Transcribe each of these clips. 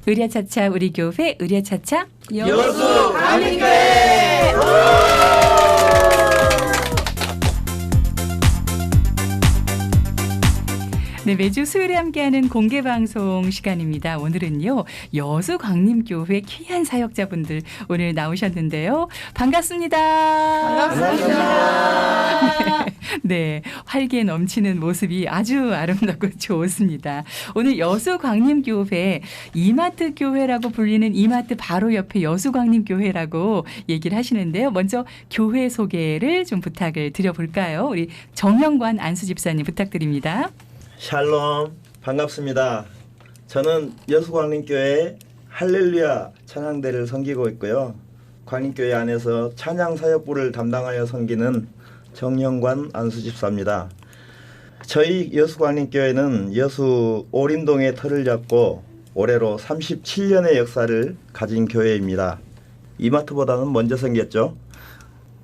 의랴차차 우리 교회 의랴차차 여수 강림교회. 네, 매주 수요일에 함께하는 공개방송 시간입니다. 오늘은요, 여수광림교회 귀한 사역자분들 오늘 나오셨는데요. 반갑습니다. 반갑습니다. 네, 활기에 넘치는 모습이 아주 아름답고 좋습니다. 오늘 여수광림교회 이마트 교회라고 불리는 이마트 바로 옆에 여수광림교회라고 얘기를 하시는데요. 먼저 교회 소개를 좀 부탁을 드려볼까요? 우리 정형관 안수집사님 부탁드립니다. 샬롬, 반갑습니다. 저는 여수광림교회 할렐루야 찬양대를 섬기고 있고요. 광림교회 안에서 찬양사역부를 담당하여 섬기는 정형관 안수집사입니다. 저희 여수광림교회는 여수 오림동의 터를 잡고 올해로 37년의 역사를 가진 교회입니다. 이마트보다는 먼저 생겼죠.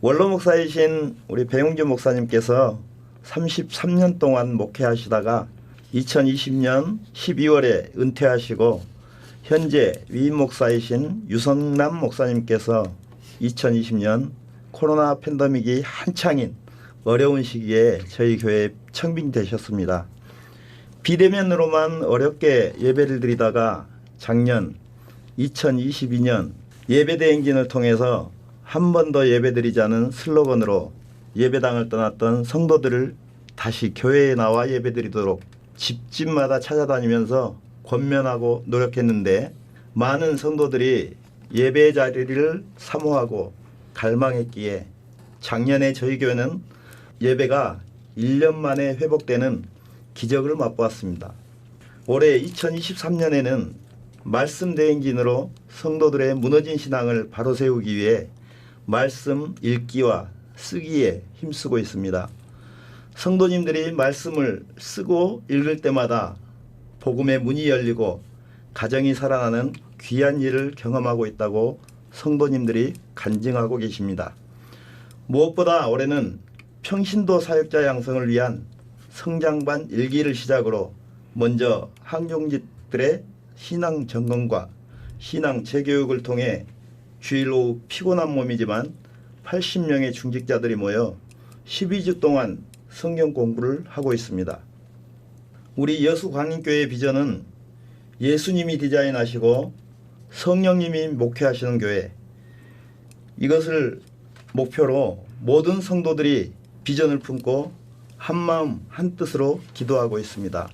원로 목사이신 우리 배용주 목사님께서 33년 동안 목회하시다가 2020년 12월에 은퇴하시고 현재 위임 목사이신 유성남 목사님께서 2020년 코로나 팬데믹이 한창인 어려운 시기에 저희 교회에 청빙되셨습니다. 비대면으로만 어렵게 예배를 드리다가 작년 2022년 예배대행진을 통해서 한 번 더 예배드리자는 슬로건으로 예배당을 떠났던 성도들을 다시 교회에 나와 예배드리도록 집집마다 찾아다니면서 권면하고 노력했는데 많은 성도들이 예배 자리를 사모하고 갈망했기에 작년에 저희 교회는 예배가 1년 만에 회복되는 기적을 맛보았습니다. 올해 2023년에는 말씀 대행진으로 성도들의 무너진 신앙을 바로 세우기 위해 말씀 읽기와 쓰기에 힘쓰고 있습니다. 성도님들이 말씀을 쓰고 읽을 때마다 복음의 문이 열리고 가정이 살아나는 귀한 일을 경험하고 있다고 성도님들이 간증하고 계십니다. 무엇보다 올해는 평신도 사역자 양성을 위한 성장반 일기를 시작으로 먼저 항종직들의 신앙 점검과 신앙 재교육을 통해 주일 오후 피곤한 몸이지만 80명의 중직자들이 모여 12주 동안 성경 공부를 하고 있습니다. 우리 여수광림교회의 비전은 예수님이 디자인하시고 성령님이 목회하시는 교회, 이것을 목표로 모든 성도들이 비전을 품고 한마음 한뜻으로 기도하고 있습니다.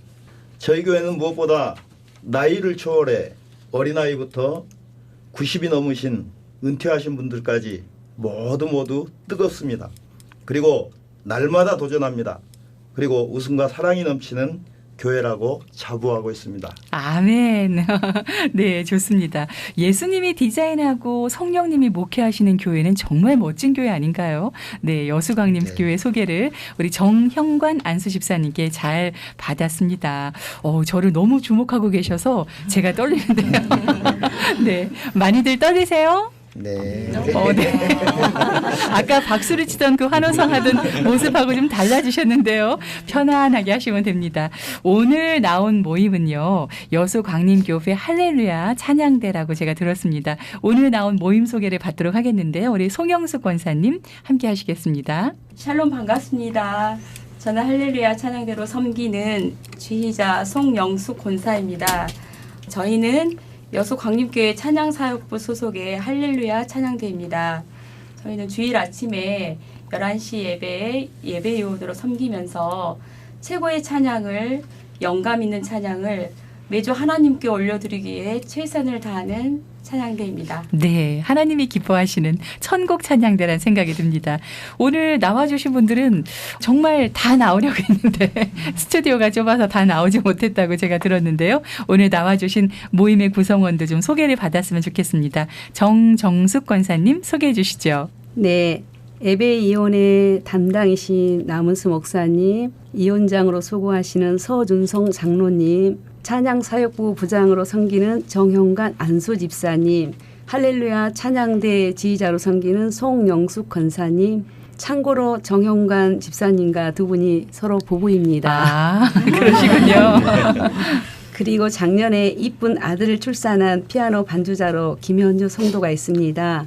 저희 교회는 무엇보다 나이를 초월해 어린아이부터 90이 넘으신 은퇴하신 분들까지 모두 뜨겁습니다. 그리고 날마다 도전합니다. 그리고 웃음과 사랑이 넘치는 교회라고 자부하고 있습니다. 아멘. 네, 좋습니다. 예수님이 디자인하고 성령님이 목회하시는 교회는 정말 멋진 교회 아닌가요? 네, 여수광림 네. 교회 소개를 우리 정형관 안수집사님께 잘 받았습니다. 저를 너무 주목하고 계셔서 제가 떨리는데요. 네, 많이들 떨리세요? 네. 네. 아까 박수를 치던 그 환호성 하던 모습하고 좀 달라지셨는데요. 편안하게 하시면 됩니다. 오늘 나온 모임은요, 여수광림교회 할렐루야 찬양대라고 제가 들었습니다. 오늘 나온 모임 소개를 받도록 하겠는데요. 우리 송영숙 권사님 함께 하시겠습니다. 샬롬 반갑습니다. 저는 할렐루야 찬양대로 섬기는 지휘자 송영숙 권사입니다. 저희는 여수광림교회 찬양사역부 소속의 할렐루야 찬양대입니다. 저희는 주일 아침에 11시 예배에 예배 요원으로 섬기면서 최고의 찬양을, 영감 있는 찬양을 매주 하나님께 올려드리기 위해 최선을 다하는 찬양대입니다. 네, 하나님이 기뻐하시는 천국 찬양대라는 생각이 듭니다. 오늘 나와주신 분들은 정말 다 나오려고 했는데 스튜디오가 좁아서 다 나오지 못했다고 제가 들었는데요. 오늘 나와주신 모임의 구성원도 좀 소개를 받았으면 좋겠습니다. 정정숙 권사님 소개해 주시죠. 네, 예배이혼의 담당이신 남은수 목사님, 이혼장으로 수고하시는 서준성 장로님, 찬양사역부 부장으로 섬기는 정형관 안수 집사님, 할렐루야 찬양대 지휘자로 섬기는 송영숙 권사님, 참고로 정형관 집사님과 두 분이 서로 부부입니다. 아, 그러시군요. 그리고 작년에 이쁜 아들을 출산한 피아노 반주자로 김현주 성도가 있습니다.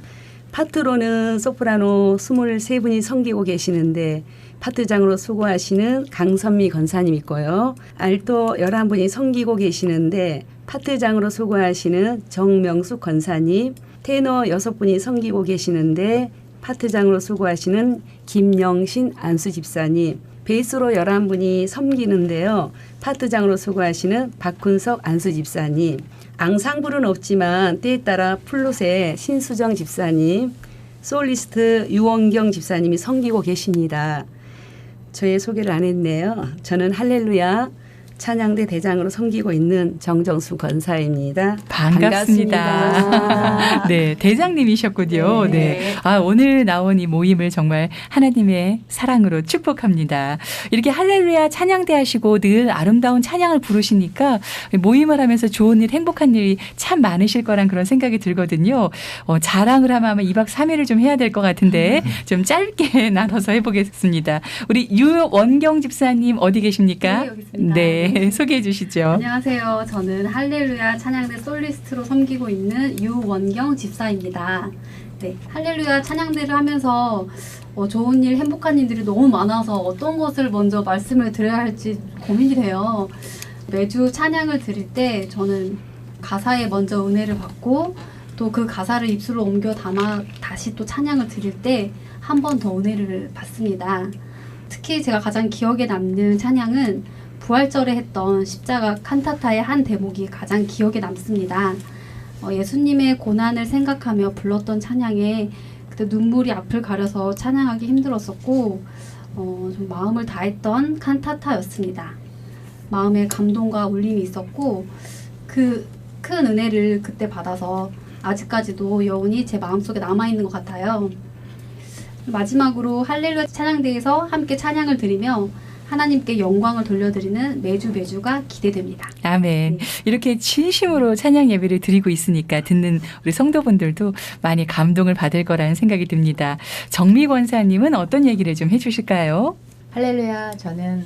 파트로는 소프라노 23분이 섬기고 계시는데 파트장으로 수고하시는 강선미 권사님 있고요. 알토 11분이 섬기고 계시는데 파트장으로 수고하시는 정명숙 권사님, 테너 6분이 섬기고 계시는데 파트장으로 수고하시는 김영신 안수 집사님, 베이스로 11분이 섬기는데요. 파트장으로 수고하시는 박훈석 안수 집사님, 앙상블은 없지만 때에 따라 플룻의 신수정 집사님, 솔리스트 유원경 집사님이 섬기고 계십니다. 저의 소개를 안 했네요. 저는 할렐루야 찬양대 대장으로 섬기고 있는 정정수 권사입니다. 반갑습니다. 네, 대장님이셨군요. 네. 네. 아, 오늘 나온 이 모임을 정말 하나님의 사랑으로 축복합니다. 이렇게 할렐루야 찬양대 하시고 늘 아름다운 찬양을 부르시니까 모임을 하면서 좋은 일, 행복한 일이 참 많으실 거란 그런 생각이 들거든요. 자랑을 하면 아마 2박 3일을 좀 해야 될 것 같은데 좀 짧게 나눠서 해보겠습니다. 우리 유원경 집사님 어디 계십니까? 네, 여기 있습니다. 네, 소개해 주시죠. 안녕하세요. 저는 할렐루야 찬양대 솔리스트로 섬기고 있는 유원경 집사입니다. 네, 할렐루야 찬양대를 하면서 좋은 일, 행복한 일들이 너무 많아서 어떤 것을 먼저 말씀을 드려야 할지 고민이 돼요. 매주 찬양을 드릴 때 저는 가사에 먼저 은혜를 받고 또 그 가사를 입술로 옮겨 담아 다시 또 찬양을 드릴 때 한 번 더 은혜를 받습니다. 특히 제가 가장 기억에 남는 찬양은 부활절에 했던 십자가 칸타타의 한 대목이 가장 기억에 남습니다. 예수님의 고난을 생각하며 불렀던 찬양에 그때 눈물이 앞을 가려서 찬양하기 힘들었었고 좀 마음을 다했던 칸타타였습니다. 마음에 감동과 울림이 있었고 그 큰 은혜를 그때 받아서 아직까지도 여운이 제 마음속에 남아있는 것 같아요. 마지막으로 할렐루야 찬양대에서 함께 찬양을 드리며 하나님께 영광을 돌려드리는 매주가 기대됩니다. 아멘. 이렇게 진심으로 찬양 예배를 드리고 있으니까 듣는 우리 성도분들도 많이 감동을 받을 거라는 생각이 듭니다. 정미 권사님은 어떤 얘기를 좀 해주실까요? 할렐루야, 저는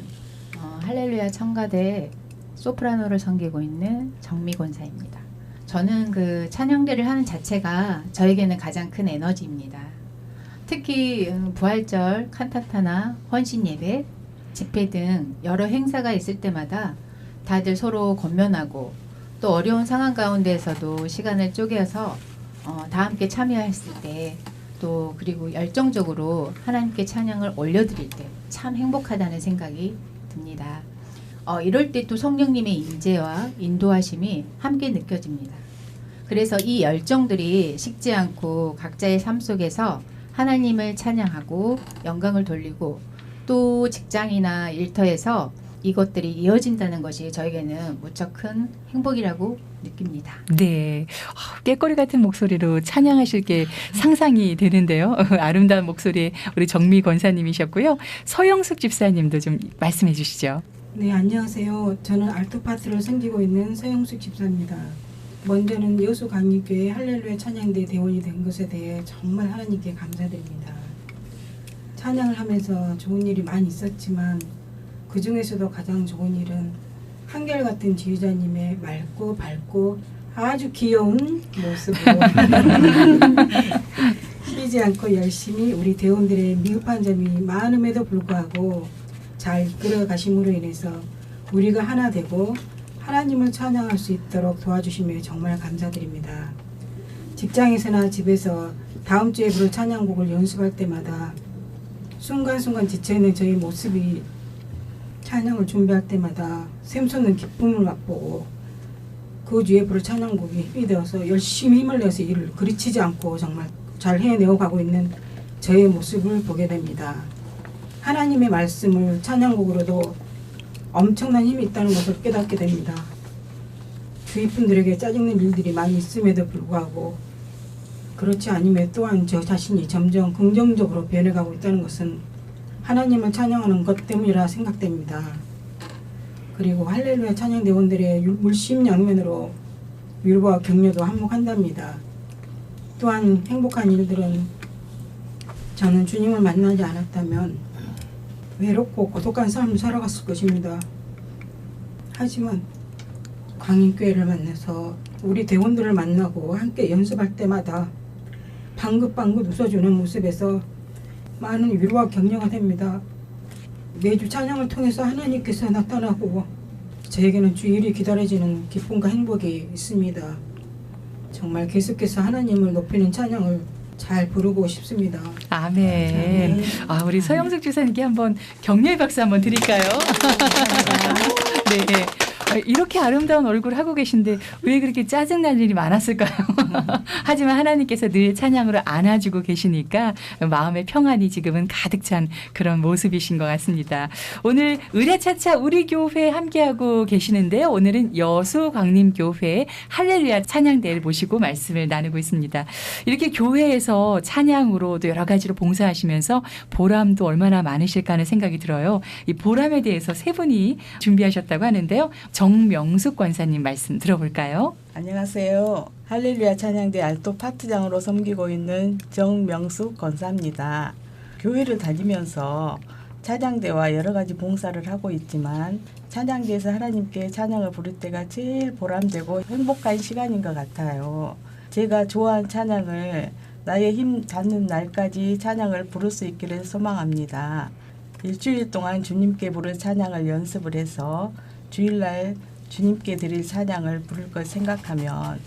할렐루야 청가대 소프라노를 섬기고 있는 정미 권사입니다. 저는 그 찬양대를 하는 자체가 저에게는 가장 큰 에너지입니다. 특히 부활절 칸타타나 헌신 예배, 집회 등 여러 행사가 있을 때마다 다들 서로 권면하고 또 어려운 상황 가운데에서도 시간을 쪼개서 다 함께 참여했을 때 또 그리고 열정적으로 하나님께 찬양을 올려드릴 때 참 행복하다는 생각이 듭니다. 이럴 때 또 성령님의 임재와 인도하심이 함께 느껴집니다. 그래서 이 열정들이 식지 않고 각자의 삶 속에서 하나님을 찬양하고 영광을 돌리고 또 직장이나 일터에서 이것들이 이어진다는 것이 저에게는 무척 큰 행복이라고 느낍니다. 네. 꾀꼬리 같은 목소리로 찬양하실 게 상상이 되는데요. 아름다운 목소리의 우리 정미 권사님이셨고요. 서영숙 집사님도 좀 말씀해 주시죠. 네, 안녕하세요. 저는 알토 파트를 섬기고 있는 서영숙 집사입니다. 먼저는 여수광림교회 할렐루야 찬양대 대원이 된 것에 대해 정말 하나님께 감사드립니다. 찬양을 하면서 좋은 일이 많이 있었지만 그 중에서도 가장 좋은 일은 한결같은 지휘자님의 맑고 밝고 아주 귀여운 모습으로 쉬지 않고 열심히 우리 대원들의 미흡한 점이 많음에도 불구하고 잘 이끌어 가심으로 인해서 우리가 하나 되고 하나님을 찬양할 수 있도록 도와주심에 정말 감사드립니다. 직장에서나 집에서 다음 주에 부를 찬양곡을 연습할 때마다 순간순간 지쳐있는 저희 모습이 찬양을 준비할 때마다 샘솟는 기쁨을 맛보고 그 뒤에 부를 찬양곡이 힘이 되어서 열심히 힘을 내서 일을 그르치지 않고 정말 잘 해내어 가고 있는 저의 모습을 보게 됩니다. 하나님의 말씀을 찬양곡으로도 엄청난 힘이 있다는 것을 깨닫게 됩니다. 주위 분들에게 짜증낸 일들이 많이 있음에도 불구하고 그렇지 않음에 또한 저 자신이 점점 긍정적으로 변해가고 있다는 것은 하나님을 찬양하는 것 때문이라 생각됩니다. 그리고 할렐루야 찬양대원들의 물심양면으로 위로와 격려도 한몫한답니다. 또한 행복한 일들은 저는 주님을 만나지 않았다면 외롭고 고독한 삶을 살아갔을 것입니다. 하지만 광인교회를 만나서 우리 대원들을 만나고 함께 연습할 때마다 방긋방긋 웃어주는 모습에서 많은 위로와 격려가 됩니다. 매주 찬양을 통해서 하나님께서 나타나고 저에게는 주일이 기다려지는 기쁨과 행복이 있습니다. 정말 계속해서 하나님을 높이는 찬양을 잘 부르고 싶습니다. 아멘. 아, 우리 서영숙 주사님께 한번 격려의 박수 한번 드릴까요? 네. 이렇게 아름다운 얼굴 하고 계신데 왜 그렇게 짜증날 일이 많았을까요? 하지만 하나님께서 늘 찬양으로 안아주고 계시니까 마음의 평안이 지금은 가득 찬 그런 모습이신 것 같습니다. 오늘 의뢰차차 우리 교회 함께하고 계시는데요. 오늘은 여수광림교회 할렐루야 찬양대를 모시고 말씀을 나누고 있습니다. 이렇게 교회에서 찬양으로 또 여러 가지로 봉사하시면서 보람도 얼마나 많으실까 하는 생각이 들어요. 이 보람에 대해서 세 분이 준비하셨다고 하는데요. 정명숙 권사님 말씀 들어볼까요? 안녕하세요. 할렐루야 찬양대 알토 파트장으로 섬기고 있는 정명숙 권사입니다. 교회를 다니면서 찬양대와 여러 가지 봉사를 하고 있지만 찬양대에서 하나님께 찬양을 부를 때가 제일 보람되고 행복한 시간인 것 같아요. 제가 좋아하는 찬양을 나의 힘 닿는 날까지 찬양을 부를 수 있기를 소망합니다. 일주일 동안 주님께 부를 찬양을 연습을 해서 주일날 주님께 드릴 찬양을 부를 걸 생각하면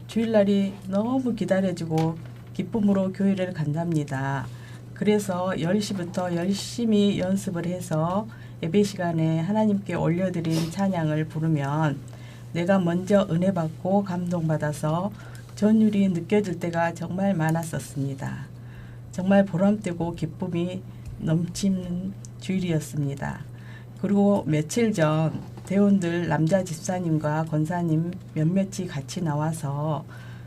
주일날이 너무 기다려지고 기쁨으로 교회를 간답니다. 그래서 10시부터 열심히 연습을 해서 예배 시간에 하나님께 올려드린 찬양을 부르면 내가 먼저 은혜 받고 감동받아서 전율이 느껴질 때가 정말 많았었습니다. 정말 보람되고 기쁨이 넘치는 주일이었습니다. 그리고 며칠 전 대원들 남자 집사님과 권사님 몇몇이 같이 나와서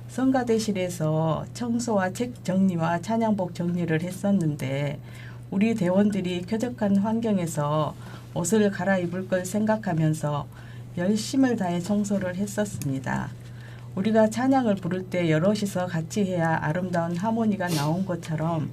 성가대실에서 청소와 책 정리와 찬양복 정리를 했었는데 우리 대원들이 쾌적한 환경에서 옷을 갈아입을 걸 생각하면서 열심을 다해 청소를 했었습니다. 우리가 찬양을 부를 때 여럿이서 같이 해야 아름다운 하모니가 나온 것처럼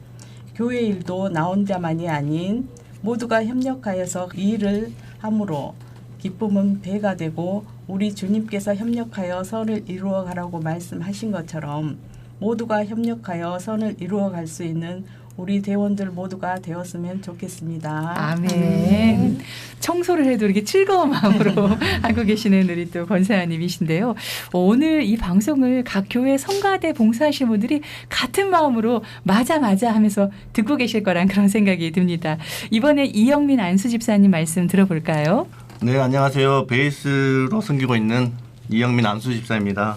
교회 일도 나 혼자만이 아닌 모두가 협력하여서 이 일을 함으로 기쁨은 배가 되고 우리 주님께서 협력하여 선을 이루어 가라고 말씀하신 것처럼 모두가 협력하여 선을 이루어 갈 수 있는 우리 대원들 모두가 되었으면 좋겠습니다. 아멘. 청소를 해도 이렇게 즐거운 마음으로 하고 계시는 우리 또 권사님이신데요. 오늘 이 방송을 각 교회 성가대 봉사하시는 분들이 같은 마음으로 맞아 하면서 듣고 계실 거란 그런 생각이 듭니다. 이번에 이영민 안수 집사님 말씀 들어볼까요? 네, 안녕하세요. 베이스로 섬기고 있는 이영민 안수 집사입니다.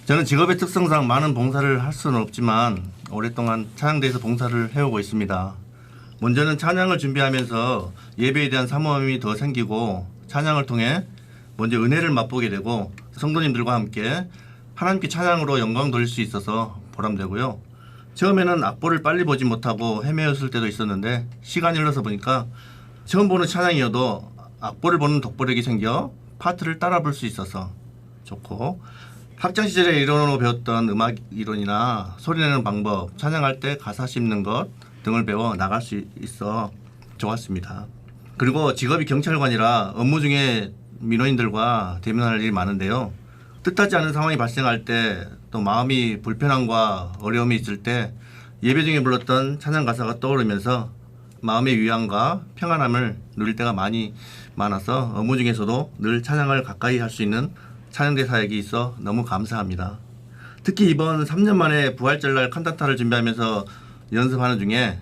저는 직업의 특성상 많은 봉사를 할 수는 없지만 오랫동안 찬양대에서 봉사를 해오고 있습니다. 먼저는 찬양을 준비하면서 예배에 대한 사모함이 더 생기고 찬양을 통해 먼저 은혜를 맛보게 되고 성도님들과 함께 하나님께 찬양으로 영광 돌릴 수 있어서 보람되고요. 처음에는 악보를 빨리 보지 못하고 헤매었을 때도 있었는데 시간이 흘러서 보니까 처음 보는 찬양이어도 악보를 보는 독보력이 생겨 파트를 따라 볼 수 있어서 좋고 학창시절에 이론으로 배웠던 음악 이론이나 소리내는 방법, 찬양할 때 가사 씹는 것 등을 배워 나갈 수 있어 좋았습니다. 그리고 직업이 경찰관이라 업무 중에 민원인들과 대면할 일이 많은데요. 뜻하지 않은 상황이 발생할 때 또 마음이 불편함과 어려움이 있을 때 예배 중에 불렀던 찬양 가사가 떠오르면서 마음의 위안과 평안함을 누릴 때가 많아서 업무 중에서도 늘 찬양을 가까이 할 수 있는 찬양대 사역이 있어 너무 감사합니다. 특히 이번 3년 만에 부활절날 칸타타를 준비하면서 연습하는 중에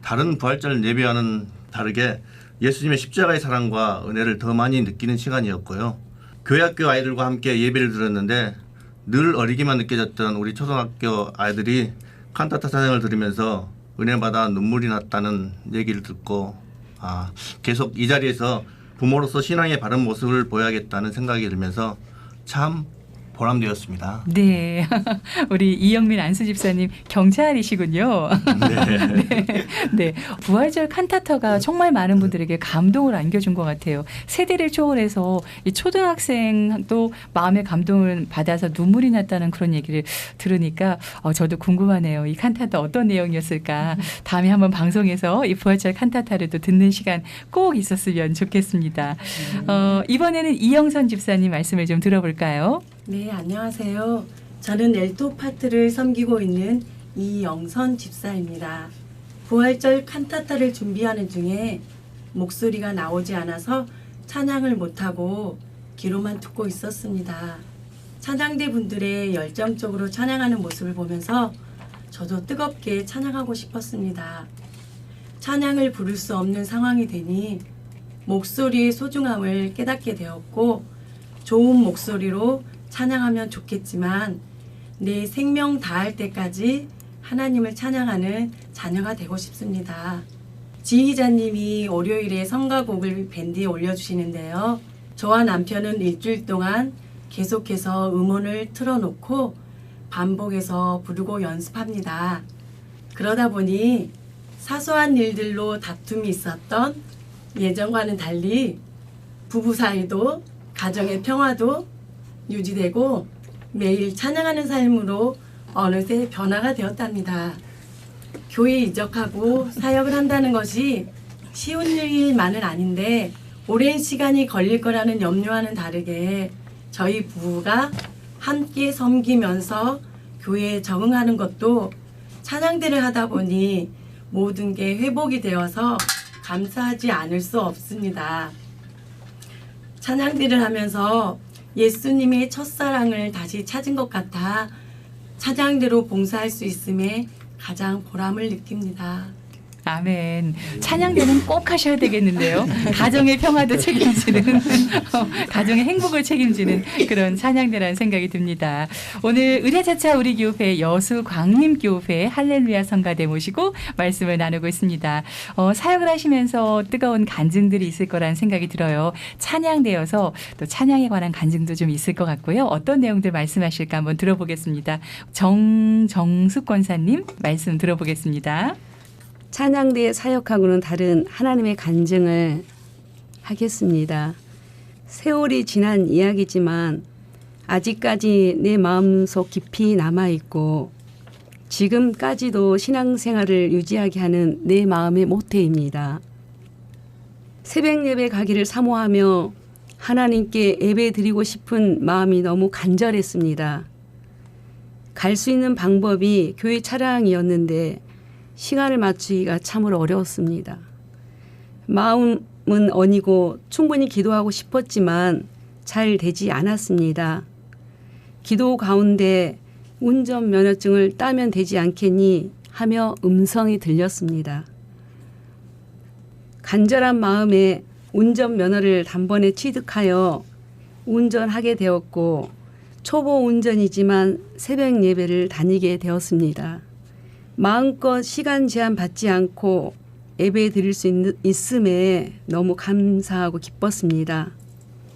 다른 부활절 예배와는 다르게 예수님의 십자가의 사랑과 은혜를 더 많이 느끼는 시간이었고요. 교회 학교 아이들과 함께 예배를 들었는데 늘 어리기만 느껴졌던 우리 초등학교 아이들이 칸타타 찬양을 들으면서 은혜받아 눈물이 났다는 얘기를 듣고 계속 이 자리에서 부모로서 신앙의 바른 모습을 보여야겠다는 생각이 들면서 참 보람되었습니다. 네. 우리 이영민 안수 집사님 경찰이시군요. 네. 네. 부활절 칸타타가 정말 많은 분들에게 감동을 안겨준 것 같아요. 세대를 초월해서 이 초등학생도 마음의 감동을 받아서 눈물이 났다는 그런 얘기를 들으니까 저도 궁금하네요. 이 칸타타 어떤 내용이었을까. 다음에 한번 방송에서 이 부활절 칸타타를 또 듣는 시간 꼭 있었으면 좋겠습니다. 이번에는 이영선 집사님 말씀을 좀 들어볼까요? 네, 안녕하세요. 저는 엘토 파트를 섬기고 있는 이영선 집사입니다. 부활절 칸타타를 준비하는 중에 목소리가 나오지 않아서 찬양을 못하고 귀로만 듣고 있었습니다. 찬양대 분들의 열정적으로 찬양하는 모습을 보면서 저도 뜨겁게 찬양하고 싶었습니다. 찬양을 부를 수 없는 상황이 되니 목소리의 소중함을 깨닫게 되었고 좋은 목소리로 찬양하면 좋겠지만 내 생명 다할 때까지 하나님을 찬양하는 자녀가 되고 싶습니다. 지휘자님이 월요일에 성가곡을 밴드에 올려주시는데요. 저와 남편은 일주일 동안 계속해서 음원을 틀어놓고 반복해서 부르고 연습합니다. 그러다 보니 사소한 일들로 다툼이 있었던 예전과는 달리 부부 사이도 가정의 평화도 유지되고 매일 찬양하는 삶으로 어느새 변화가 되었답니다. 교회 이적하고 사역을 한다는 것이 쉬운 일만은 아닌데 오랜 시간이 걸릴 거라는 염려와는 다르게 저희 부부가 함께 섬기면서 교회에 적응하는 것도 찬양대를 하다 보니 모든 게 회복이 되어서 감사하지 않을 수 없습니다. 찬양대를 하면서 예수님의 첫사랑을 다시 찾은 것 같아 찬양대로 봉사할 수 있음에 가장 보람을 느낍니다. 아멘. 찬양대는 꼭 하셔야 되겠는데요. 가정의 평화도 책임지는 가정의 행복을 책임지는 그런 찬양대라는 생각이 듭니다. 오늘 의뢰자차 우리 교회 여수 광림교회 할렐루야 성가대 모시고 말씀을 나누고 있습니다. 사역을 하시면서 뜨거운 간증들이 있을 거라는 생각이 들어요. 찬양대여서 또 찬양에 관한 간증도 좀 있을 것 같고요. 어떤 내용들 말씀하실까 한번 들어보겠습니다. 정숙 권사님 말씀 들어보겠습니다. 찬양대에 사역하고는 다른 하나님의 간증을 하겠습니다. 세월이 지난 이야기지만 아직까지 내 마음속 깊이 남아있고 지금까지도 신앙생활을 유지하게 하는 내 마음의 모태입니다. 새벽 예배 가기를 사모하며 하나님께 예배 드리고 싶은 마음이 너무 간절했습니다. 갈 수 있는 방법이 교회 차량이었는데 시간을 맞추기가 참으로 어려웠습니다. 마음은 언이고 충분히 기도하고 싶었지만 잘 되지 않았습니다. 기도 가운데 운전면허증을 따면 되지 않겠니 하며 음성이 들렸습니다. 간절한 마음에 운전면허를 단번에 취득하여 운전하게 되었고 초보 운전이지만 새벽 예배를 다니게 되었습니다. 마음껏 시간 제한 받지 않고 예배 드릴 수 있음에 너무 감사하고 기뻤습니다.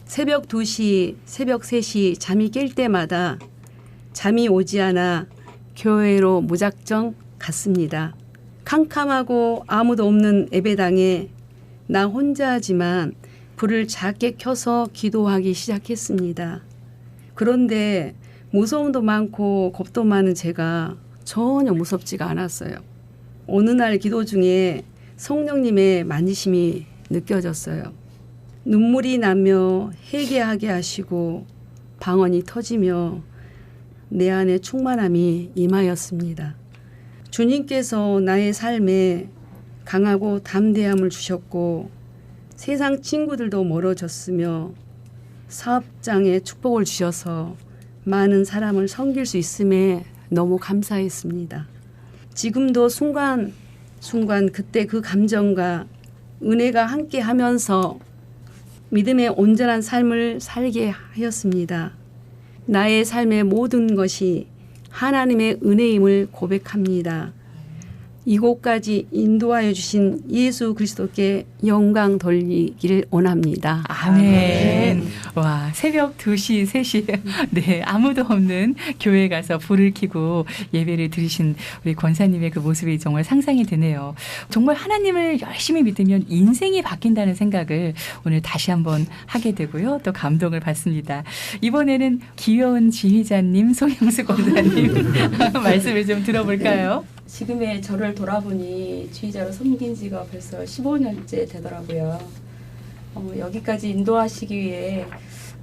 새벽 2시, 새벽 3시 잠이 깰 때마다 잠이 오지 않아 교회로 무작정 갔습니다. 캄캄하고 아무도 없는 예배당에 나 혼자지만 불을 작게 켜서 기도하기 시작했습니다. 그런데 무서움도 많고 겁도 많은 제가 전혀 무섭지가 않았어요. 어느 날 기도 중에 성령님의 만지심이 느껴졌어요. 눈물이 나며 회개하게 하시고 방언이 터지며 내 안에 충만함이 임하였습니다. 주님께서 나의 삶에 강하고 담대함을 주셨고 세상 친구들도 멀어졌으며 사업장에 축복을 주셔서 많은 사람을 섬길 수 있음에 너무 감사했습니다. 지금도 순간 그때 그 감정과 은혜가 함께 하면서 믿음의 온전한 삶을 살게 하였습니다. 나의 삶의 모든 것이 하나님의 은혜임을 고백합니다. 이곳까지 인도하여 주신 예수 그리스도께 영광 돌리기를 원합니다. 아멘. 와, 새벽 2시, 3시. 네, 아무도 없는 교회에 가서 불을 켜고 예배를 드리신 우리 권사님의 그 모습이 정말 상상이 되네요. 정말 하나님을 열심히 믿으면 인생이 바뀐다는 생각을 오늘 다시 한번 하게 되고요. 또 감동을 받습니다. 이번에는 귀여운 지휘자님, 송영수 권사님 말씀을 좀 들어볼까요? 지금의 저를 돌아보니 지휘자로 섬긴 지가 벌써 15년째 되더라고요. 여기까지 인도하시기 위해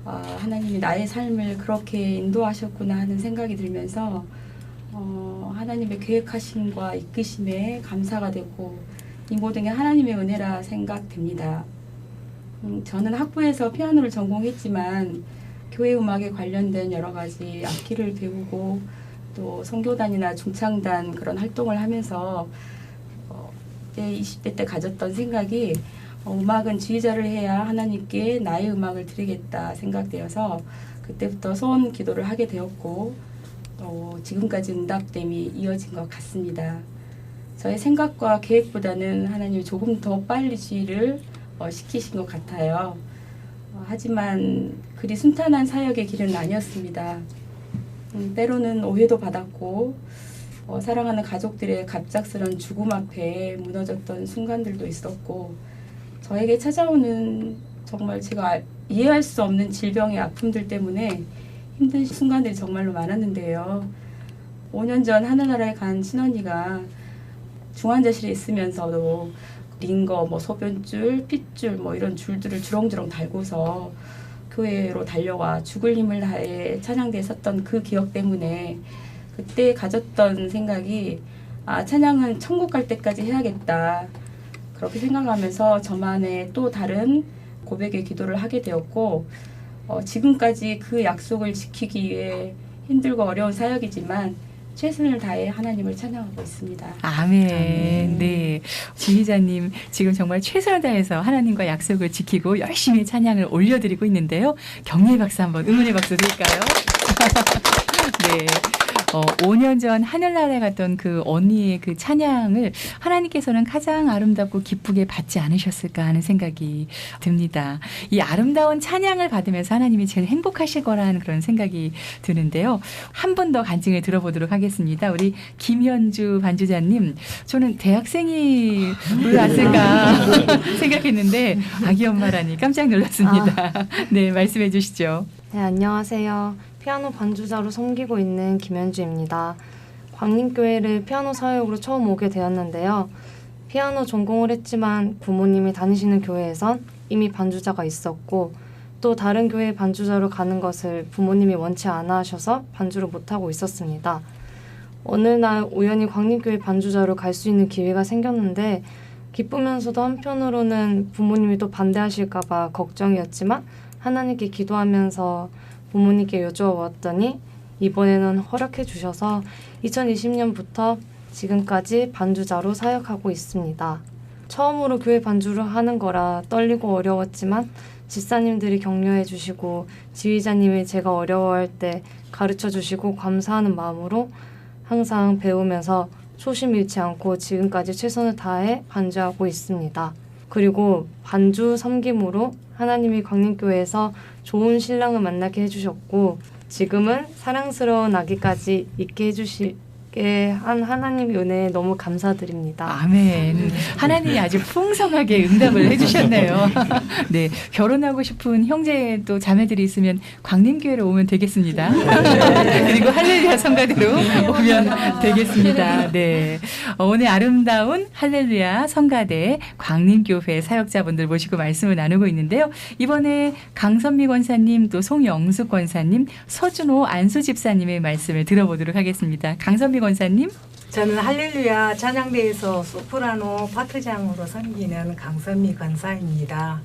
하나님이 나의 삶을 그렇게 인도하셨구나 하는 생각이 들면서 하나님의 계획하심과 이끄심에 감사가 되고 이 모든 게 하나님의 은혜라 생각됩니다. 저는 학부에서 피아노를 전공했지만 교회 음악에 관련된 여러 가지 악기를 배우고 또 선교단이나 중창단 그런 활동을 하면서 20대 때 가졌던 생각이 음악은 지휘자를 해야 하나님께 나의 음악을 드리겠다 생각되어서 그때부터 소원 기도를 하게 되었고 지금까지 응답됨이 이어진 것 같습니다. 저의 생각과 계획보다는 하나님이 조금 더 빨리 지휘를 시키신 것 같아요. 하지만 그리 순탄한 사역의 길은 아니었습니다. 때로는 오해도 받았고 사랑하는 가족들의 갑작스런 죽음 앞에 무너졌던 순간들도 있었고 저에게 찾아오는 정말 제가 이해할 수 없는 질병의 아픔들 때문에 힘든 순간들이 정말로 많았는데요. 5년 전 하늘나라에 간 친언니가 중환자실에 있으면서도 링거, 소변줄, 핏줄 이런 줄들을 주렁주렁 달고서 교회로 달려와 죽을 힘을 다해 찬양대에 섰던 그 기억 때문에 그때 가졌던 생각이 찬양은 천국 갈 때까지 해야겠다 그렇게 생각하면서 저만의 또 다른 고백의 기도를 하게 되었고 지금까지 그 약속을 지키기 위해 힘들고 어려운 사역이지만 최선을 다해 하나님을 찬양하고 있습니다. 아멘. 네, 지휘자님 지금 정말 최선을 다해서 하나님과 약속을 지키고 열심히 찬양을 올려드리고 있는데요. 격려의 박수 한번, 응원의 박수 드릴까요? 네. 5년 전 하늘나라에 갔던 그 언니의 그 찬양을 하나님께서는 가장 아름답고 기쁘게 받지 않으셨을까 하는 생각이 듭니다. 이 아름다운 찬양을 받으면서 하나님이 제일 행복하실 거라는 그런 생각이 드는데요. 한 번 더 간증을 들어보도록 하겠습니다. 우리 김현주 반주자님, 저는 대학생이 왜 왔을까 생각했는데 아기 엄마라니 깜짝 놀랐습니다. 네, 말씀해 주시죠. 네, 안녕하세요. 피아노 반주자로 섬기고 있는 김현주입니다. 광림교회를 피아노 사역으로 처음 오게 되었는데요. 피아노 전공을 했지만 부모님이 다니시는 교회에선 이미 반주자가 있었고 또 다른 교회 반주자로 가는 것을 부모님이 원치 않아 하셔서 반주를 못하고 있었습니다. 어느 날 우연히 광림교회 반주자로 갈 수 있는 기회가 생겼는데 기쁘면서도 한편으로는 부모님이 또 반대하실까 봐 걱정이었지만 하나님께 기도하면서 부모님께 여쭈어왔더니 이번에는 허락해 주셔서 2020년부터 지금까지 반주자로 사역하고 있습니다. 처음으로 교회 반주를 하는 거라 떨리고 어려웠지만 집사님들이 격려해 주시고 지휘자님이 제가 어려워할 때 가르쳐 주시고 감사하는 마음으로 항상 배우면서 초심 잃지 않고 지금까지 최선을 다해 반주하고 있습니다. 그리고 반주 섬김으로 하나님이 광림교회에서 좋은 신랑을 만나게 해주셨고 지금은 사랑스러운 아기까지 있게 해주시게 한 하나님의 은혜에 너무 감사드립니다. 아멘. 하나님이 아주 풍성하게 응답을 해주셨네요. 네, 결혼하고 싶은 형제 또 자매들이 있으면 광림교회로 오면 되겠습니다. 그리고 할렐루야 성가대로 오면 되겠습니다. 네, 오늘 아름다운 할렐루야 성가대 광림교회 사역자분들 모시고 말씀을 나누고 있는데요. 이번에 강선미 권사님 또 송영숙 권사님 서준호 안수 집사님의 말씀을 들어보도록 하겠습니다. 강선미 권사님. 저는 할렐루야 찬양대에서 소프라노 파트장으로 섬기는 강선미 권사입니다.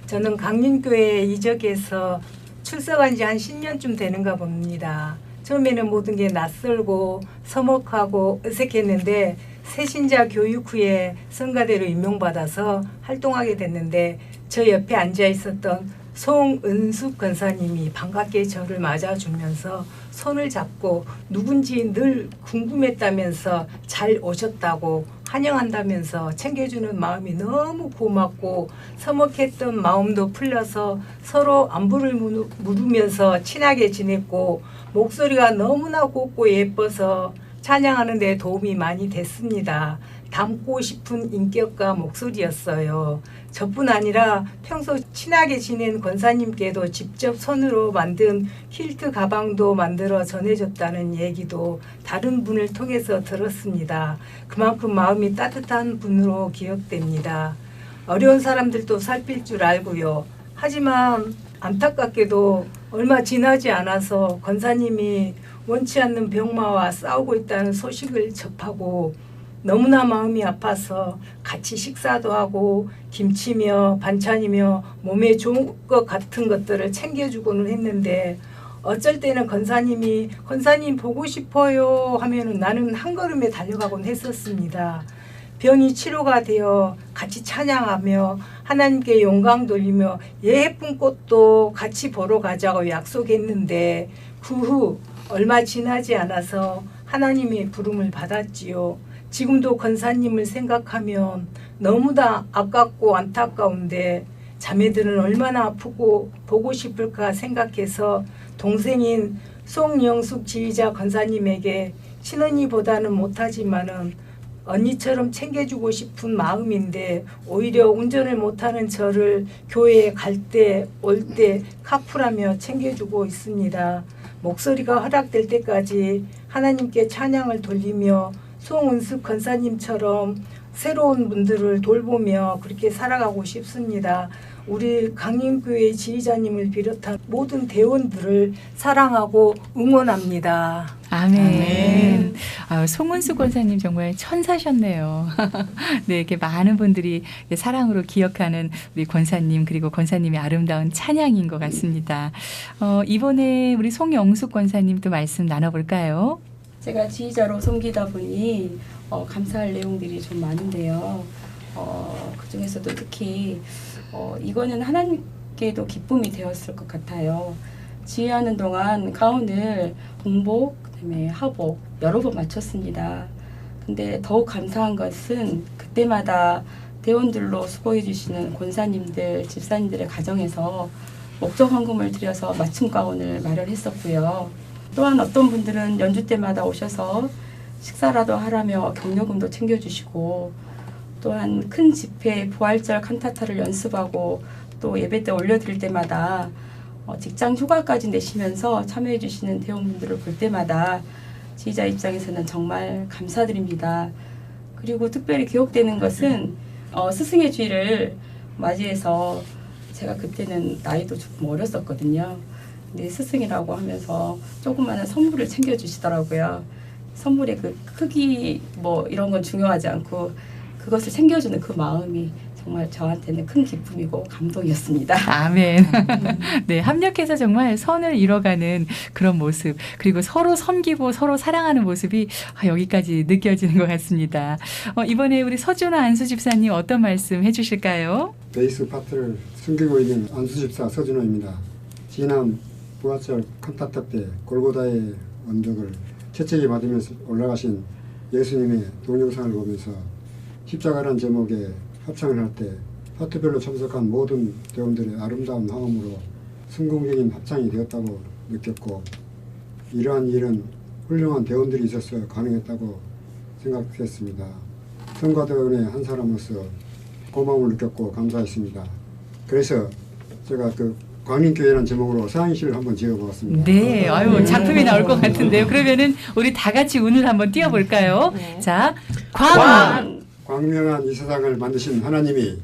저는 강림교회에 이적해서 출석한 지 한 10년쯤 되는가 봅니다. 처음에는 모든 게 낯설고 서먹하고 어색했는데 새신자 교육 후에 성가대로 임명받아서 활동하게 됐는데 저 옆에 앉아 있었던 송은숙 권사님이 반갑게 저를 맞아주면서 손을 잡고 누군지 늘 궁금했다면서 잘 오셨다고 환영한다면서 챙겨주는 마음이 너무 고맙고 서먹했던 마음도 풀려서 서로 안부를 물으면서 친하게 지냈고 목소리가 너무나 곱고 예뻐서 찬양하는 데 도움이 많이 됐습니다. 닮고 싶은 인격과 목소리였어요. 저뿐 아니라 평소 친하게 지낸 권사님께도 직접 손으로 만든 퀼트 가방도 만들어 전해줬다는 얘기도 다른 분을 통해서 들었습니다. 그만큼 마음이 따뜻한 분으로 기억됩니다. 어려운 사람들도 살필 줄 알고요. 하지만 안타깝게도 얼마 지나지 않아서 권사님이 원치 않는 병마와 싸우고 있다는 소식을 접하고 너무나 마음이 아파서 같이 식사도 하고 김치며 반찬이며 몸에 좋은 것 같은 것들을 챙겨주고는 했는데 어쩔 때는 권사님 보고 싶어요 하면은 나는 한 걸음에 달려가곤 했었습니다. 병이 치료가 되어 같이 찬양하며 하나님께 영광 돌리며 예쁜 꽃도 같이 보러 가자고 약속했는데 그 후 얼마 지나지 않아서 하나님의 부름을 받았지요. 지금도 권사님을 생각하면 너무나 아깝고 안타까운데 자매들은 얼마나 아프고 보고 싶을까 생각해서 동생인 송영숙 지휘자 권사님에게 친언니보다는 못하지만은 언니처럼 챙겨주고 싶은 마음인데 오히려 운전을 못하는 저를 교회에 갈 때 올 때 카풀하며 챙겨주고 있습니다. 목소리가 허락될 때까지 하나님께 찬양을 돌리며 송은숙 권사님처럼 새로운 분들을 돌보며 그렇게 살아가고 싶습니다. 우리 강림교회 지휘자님을 비롯한 모든 대원들을 사랑하고 응원합니다. 아멘. 송은숙 권사님 정말 천사셨네요. 네, 이렇게 많은 분들이 사랑으로 기억하는 우리 권사님 그리고 권사님의 아름다운 찬양인 것 같습니다. 이번에 우리 송영숙 권사님 또 말씀 나눠볼까요? 제가 지휘자로 섬기다 보니 감사할 내용들이 좀 많은데요. 그 중에서도 특히 이거는 하나님께도 기쁨이 되었을 것 같아요. 지휘하는 동안 가운을 공복, 그다음에 하복 여러 번 마쳤습니다. 근데 더욱 감사한 것은 그때마다 대원들로 수고해 주시는 권사님들, 집사님들의 가정에서 목적 헌금을 들여서 맞춤 가운을 마련했었고요. 또한 어떤 분들은 연주 때마다 오셔서 식사라도 하라며 격려금도 챙겨주시고 또한 큰 집회 부활절 칸타타를 연습하고 또 예배 때 올려드릴 때마다 직장 휴가까지 내시면서 참여해 주시는 대원분들을 볼 때마다 지휘자 입장에서는 정말 감사드립니다. 그리고 특별히 기억되는 것은 스승의 주일을 맞이해서 제가 그때는 나이도 조금 어렸었거든요. 근데 스승이라고 하면서 조그마한 선물을 챙겨주시더라고요. 선물의 그 크기 뭐 이런 건 중요하지 않고 그것을 챙겨주는 그 마음이 정말 저한테는 큰 기쁨이고 감동이었습니다. 아멘. 네, 합력해서 정말 선을 이뤄가는 그런 모습 그리고 서로 섬기고 서로 사랑하는 모습이 여기까지 느껴지는 것 같습니다. 이번에 우리 서준아 안수 집사님 어떤 말씀 해주실까요? 베이스 파트를 숨기고 있는 안수 집사 서준호입니다. 지난 부활절 칸타타 때 골고다의 언덕을 채찍이 받으면서 올라가신 예수님의 동영상을 보면서 십자가라는 제목의 합창을 할 때 파트별로 참석한 모든 대원들의 아름다운 화음으로 성공적인 합창이 되었다고 느꼈고 이러한 일은 훌륭한 대원들이 있어서 가능했다고 생각했습니다. 성가대원의 한 사람으로서 고마움을 느꼈고 감사했습니다. 그래서 제가 그 광림교회라는 제목으로 상시를 한번 지어보았습니다. 네, 아유 작품이 나올 것 같은데요. 그러면은 우리 다 같이 운을 한번 띄워볼까요? 네. 자, 광명한 이 세상을 만드신 하나님이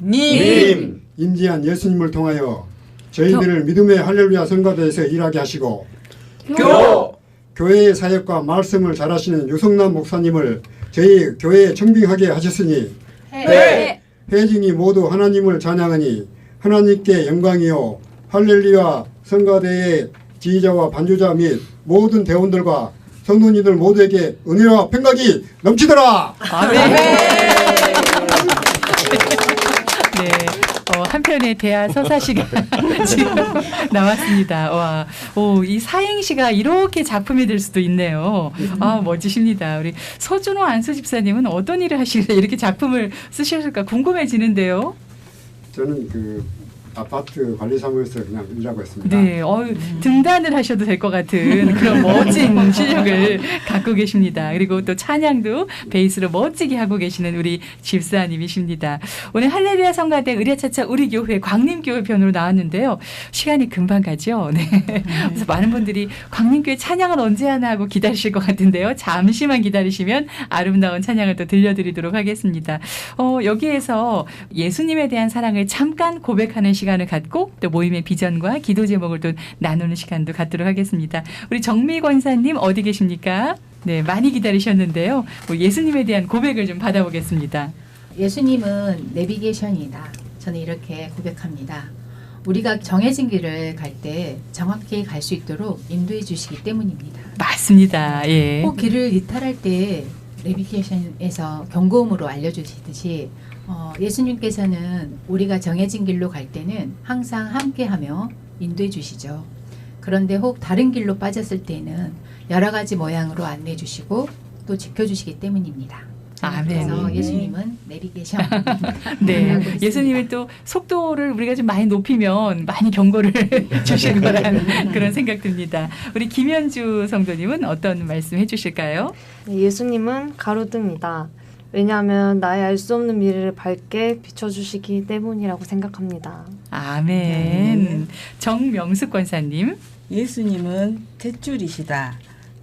님 임재한 예수님을 통하여 저희들을 믿음의 할렐루야 성가대에서 일하게 하시고 교회의 사역과 말씀을 잘하시는 유성남 목사님을 저희 교회에 청빙하게 하셨으니 회중이 모두 하나님을 찬양하니 하나님께 영광이요 할렐루야 성가대의 지휘자와 반주자 및 모든 대원들과 성도님들 모두에게 은혜와 평강이 넘치더라. 아멘. 네, 한편의 대하 서사시가 지금 나왔습니다. 와, 이 사행시가 이렇게 작품이 될 수도 있네요. 아, 멋지십니다. 우리 서준호 안수 집사님은 어떤 일을 하시길래 이렇게 작품을 쓰셨을까 궁금해지는데요. 저는 그 아파트 관리사무소에서 그냥 일하고 있습니다. 네, 등단을 하셔도 될 것 같은 그런 멋진 실력을 갖고 계십니다. 그리고 또 찬양도 베이스로 멋지게 하고 계시는 우리 집사님이십니다. 오늘 할렐루야 성가대 의뢰차차 우리 교회 광림교회 편으로 나왔는데요. 시간이 금방 가죠. 네. 그래서 많은 분들이 광림교회 찬양을 언제 하나 하고 기다리실 것 같은데요. 잠시만 기다리시면 아름다운 찬양을 또 들려드리도록 하겠습니다. 여기에서 예수님에 대한 사랑을 잠깐 고백하는 시간을 갖고 또 모임의 비전과 기도 제목을 또 나누는 시간도 갖도록 하겠습니다. 우리 정미 권사님 어디 계십니까? 네, 많이 기다리셨는데요. 예수님에 대한 고백을 좀 받아보겠습니다. 예수님은 내비게이션이다. 저는 이렇게 고백합니다. 우리가 정해진 길을 갈 때 정확히 갈 수 있도록 인도해 주시기 때문입니다. 맞습니다. 예. 꼭 길을 이탈할 때 내비게이션에서 경고음으로 알려주시듯이 예수님께서는 우리가 정해진 길로 갈 때는 항상 함께하며 인도해 주시죠. 그런데 혹 다른 길로 빠졌을 때는 여러 가지 모양으로 안내해 주시고 또 지켜주시기 때문입니다. 그래서 예수님은 내비게이션. 네, 예수님이 또 속도를 우리가 좀 많이 높이면 많이 경고를 주실 거라는 그런 생각 듭니다. 우리 김현주 성도님은 어떤 말씀 해주실까요? 네, 예수님은 가로등이다. 왜냐하면 나의 알 수 없는 미래를 밝게 비춰주시기 때문이라고 생각합니다. 아멘. 정명숙 권사님. 예수님은 탯줄이시다.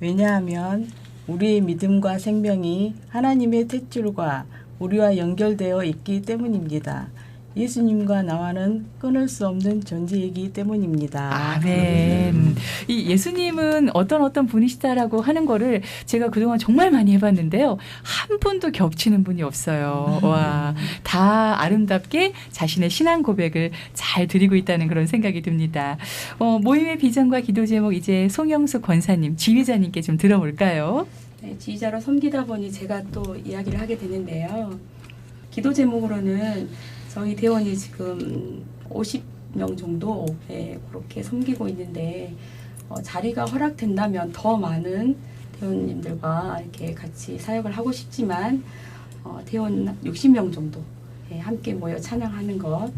왜냐하면 우리의 믿음과 생명이 하나님의 탯줄과 우리와 연결되어 있기 때문입니다. 예수님과 나와는 끊을 수 없는 존재이기 때문입니다. 아멘. 이 예수님은 어떤 분이시다라고 하는 거를 제가 그동안 정말 많이 해봤는데요. 한 분도 겹치는 분이 없어요. 와, 다 아름답게 자신의 신앙 고백을 잘 드리고 있다는 그런 생각이 듭니다. 모임의 비전과 기도 제목 이제 송영숙 권사님, 지휘자님께 좀 들어볼까요? 네, 지휘자로 섬기다 보니 제가 또 이야기를 하게 되는데요. 기도 제목으로는 저희 대원이 지금 50명 정도 그렇게 섬기고 있는데 자리가 허락된다면 더 많은 대원님들과 이렇게 같이 사역을 하고 싶지만 대원 60명 정도 함께 모여 찬양하는 것.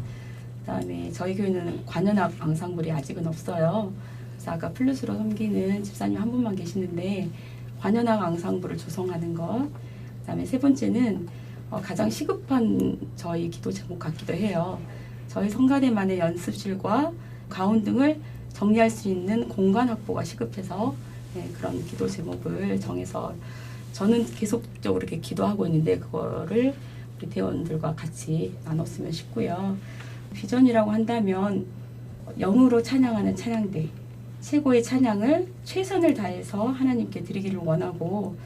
그다음에 저희 교회는 관현악 앙상블이 아직은 없어요. 그래서 아까 플룻으로 섬기는 집사님 한 분만 계시는데 관현악 앙상블을 조성하는 것. 그다음에 세 번째는 가장 시급한 저희 기도 제목 같기도 해요. 저희 성가대만의 연습실과 가운 등을 정리할 수 있는 공간 확보가 시급해서 그런 기도 제목을 정해서 저는 계속적으로 이렇게 기도하고 있는데 그거를 우리 대원들과 같이 나눴으면 싶고요. 비전이라고 한다면 영으로 찬양하는 찬양대, 최고의 찬양을 최선을 다해서 하나님께 드리기를 원하고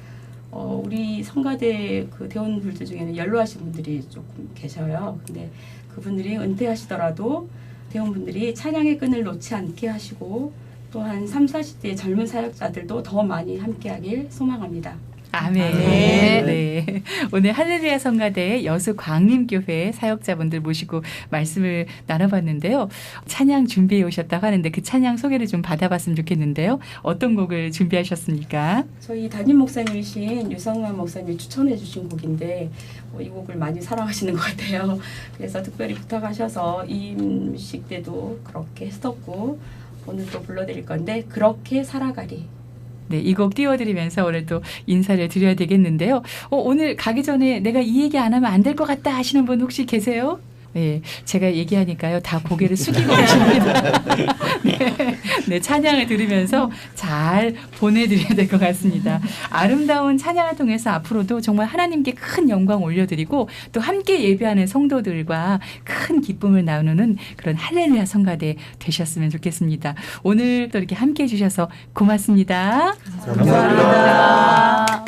우리 성가대 그 대원분들 중에는 연로하신 분들이 조금 계셔요. 근데 그분들이 은퇴하시더라도 대원분들이 찬양의 끈을 놓지 않게 하시고 또한 30, 40대의 젊은 사역자들도 더 많이 함께하길 소망합니다. 아멘. 네. 오늘 할렐루야 성가대 여수 광림교회 사역자분들 모시고 말씀을 나눠봤는데요. 찬양 준비해 오셨다고 하는데 그 찬양 소개를 좀 받아봤으면 좋겠는데요. 어떤 곡을 준비하셨습니까? 저희 담임 목사님이신 유성만 목사님이 추천해 주신 곡인데 이 곡을 많이 사랑하시는 것 같아요. 그래서 특별히 부탁하셔서 임식 때도 그렇게 했었고 오늘 또 불러드릴 건데 그렇게 살아가리. 네, 이 곡 띄워드리면서 오늘 또 인사를 드려야 되겠는데요. 오늘 가기 전에 내가 이 얘기 안 하면 안 될 것 같다 하시는 분 혹시 계세요? 네, 제가 얘기하니까요. 다 고개를 숙이고 계십니다. 네, 찬양을 들으면서 잘 보내드려야 될 것 같습니다. 아름다운 찬양을 통해서 앞으로도 정말 하나님께 큰 영광 올려드리고 또 함께 예배하는 성도들과 큰 기쁨을 나누는 그런 할렐루야 성가대 되셨으면 좋겠습니다. 오늘 또 이렇게 함께 해주셔서 고맙습니다. 감사합니다.